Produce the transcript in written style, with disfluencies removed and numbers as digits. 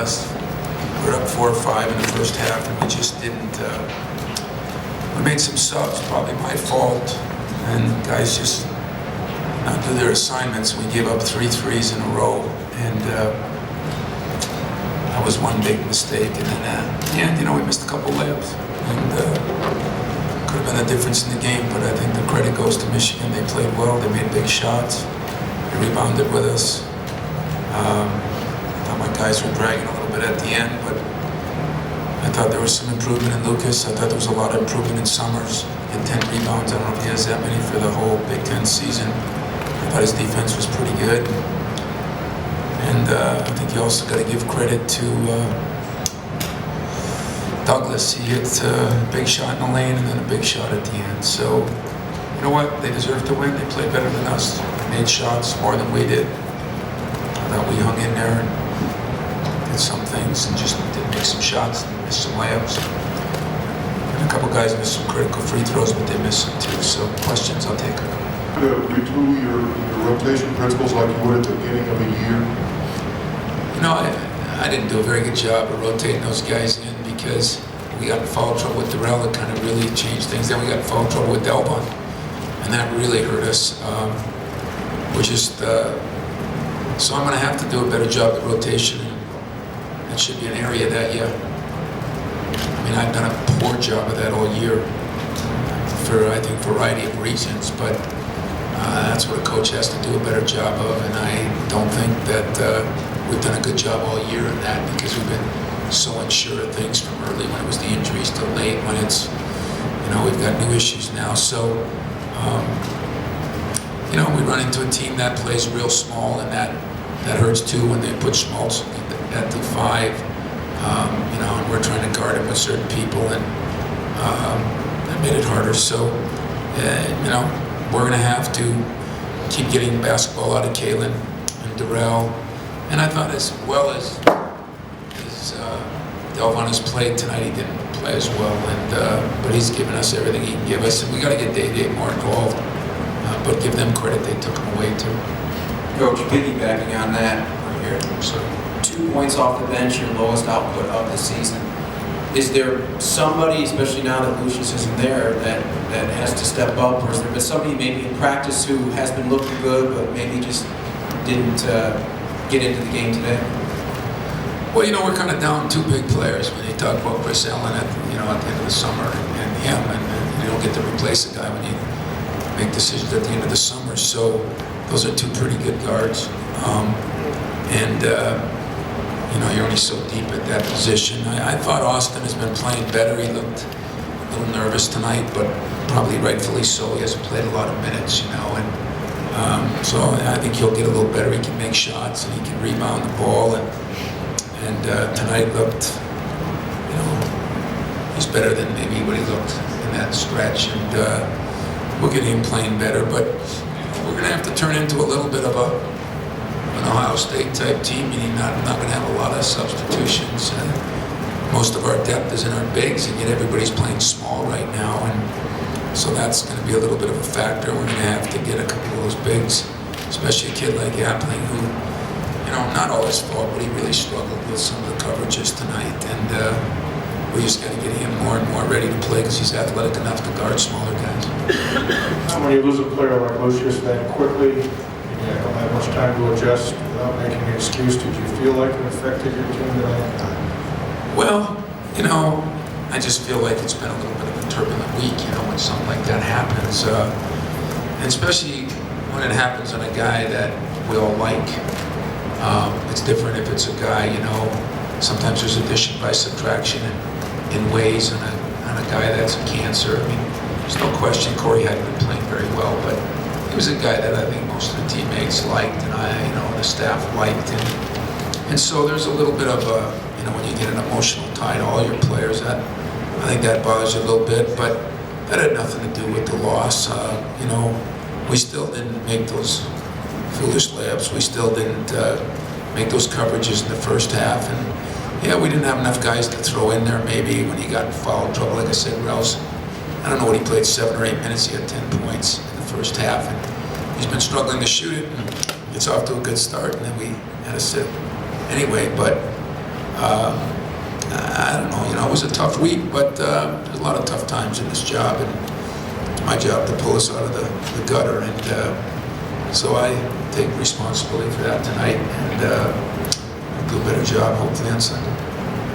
us. We were up 4 or 5 in the first half, and we just didn't. We made some subs, probably my fault, and guys just not do their assignments. We gave up 3 threes in a row, and that was one big mistake. And then at the end, we missed a couple layups, and could have been the difference in the game. But I think the credit goes to Michigan. They played well. They made big shots. They rebounded with us. I thought my guys were dragging a little bit at the end, but I thought there was some improvement in Lucas. I thought there was a lot of improvement in Summers. He had 10 rebounds. I don't know if he has that many for the whole Big Ten season. I thought his defense was pretty good. And I think you also got to give credit to Douglas. He hit a big shot in the lane and then a big shot at the end. So, you know what? They deserve to win. They played better than us. They made shots more than we did. I thought we hung in there and did some things and just did make some shots and missed some layups. And a couple guys missed some critical free throws, but they missed some too. So questions, I'll take them. Retool your rotation principles like you would at the beginning of a year? I didn't do a very good job of rotating those guys in because we got in foul trouble with Durrell. It kind of really changed things. Then we got in foul trouble with Delvon, and that really hurt us. So I'm going to have to do a better job at rotation. It should be an area that, I've done a poor job of that all year for, I think, a variety of reasons, but that's what a coach has to do a better job of, and I don't think that we've done a good job all year in that because we've been so unsure of things from early when it was the injuries to late when it's, we've got new issues now. So, we run into a team that plays real small, and that hurts too when they put Schmaltz at the 5, and we're trying to guard him with certain people, and that made it harder. So, we're going to have to keep getting basketball out of Kalen and Durrell. And I thought as well as Delvon has played tonight, he didn't play as well, but he's given us everything he can give us, and we got to get Day more involved. But give them credit, they took him away too. Coach, piggybacking on that, right here, so 2 points off the bench, your lowest output of the season. Is there somebody, especially now that Lucius isn't there, that has to step up, or is there somebody maybe in practice who has been looking good but maybe just didn't get into the game today? Well, we're kind of down 2 big players when you talk about Chris Allen at the end of the summer and him, and you don't get to replace a guy when you make decisions at the end of the summer. So those are 2 pretty good guards. You're only so deep at that position. I thought Austin has been playing better. He looked a little nervous tonight, but probably rightfully so. He hasn't played a lot of minutes, and so I think he'll get a little better. He can make shots and he can rebound the ball, and tonight looked, he's better than maybe what he looked in that stretch, and we'll get him playing better, but we're going to have to turn into a little bit of an Ohio State type team, meaning not going to have a lot of substitutions. Most of our depth is in our bigs, and yet everybody's playing small right now, and so that's going to be a little bit of a factor. We're going to have to get a couple of those bigs, especially a kid like Appling, who, not all his fault, but he really struggled with some of the coverages tonight, and we just got to get him more and more ready to play because he's athletic enough to guard smaller guys. When you lose a player like Lucius that quickly, you don't have much time to adjust without making an excuse. Did you feel like it affected your team tonight? Well, I just feel like it's been a little bit of a turbulent week, when something like that happens. And especially when it happens on a guy that we all like. It's different if it's a guy, sometimes there's addition by subtraction in ways on a guy that's a cancer. There's no question Corey hadn't been playing very well, but he was a guy that I think most of the teammates liked, and the staff liked, and so there's a little bit of a, when you get an emotional tie to all your players, I think that bothers you a little bit, but that had nothing to do with the loss. We still didn't make those foolish layups. We still didn't make those coverages in the first half, and we didn't have enough guys to throw in there maybe when he got in foul trouble. Like I said, Rouse, I don't know what he played, 7 or 8 minutes. He had 10 points in the first half, and he's been struggling to shoot it. And it's off to a good start, and then we had to sit anyway. But I don't know, it was a tough week, but there's a lot of tough times in this job, and it's my job to pull us out of the gutter, and so I take responsibility for that tonight, and do a better job hopefully on Sunday.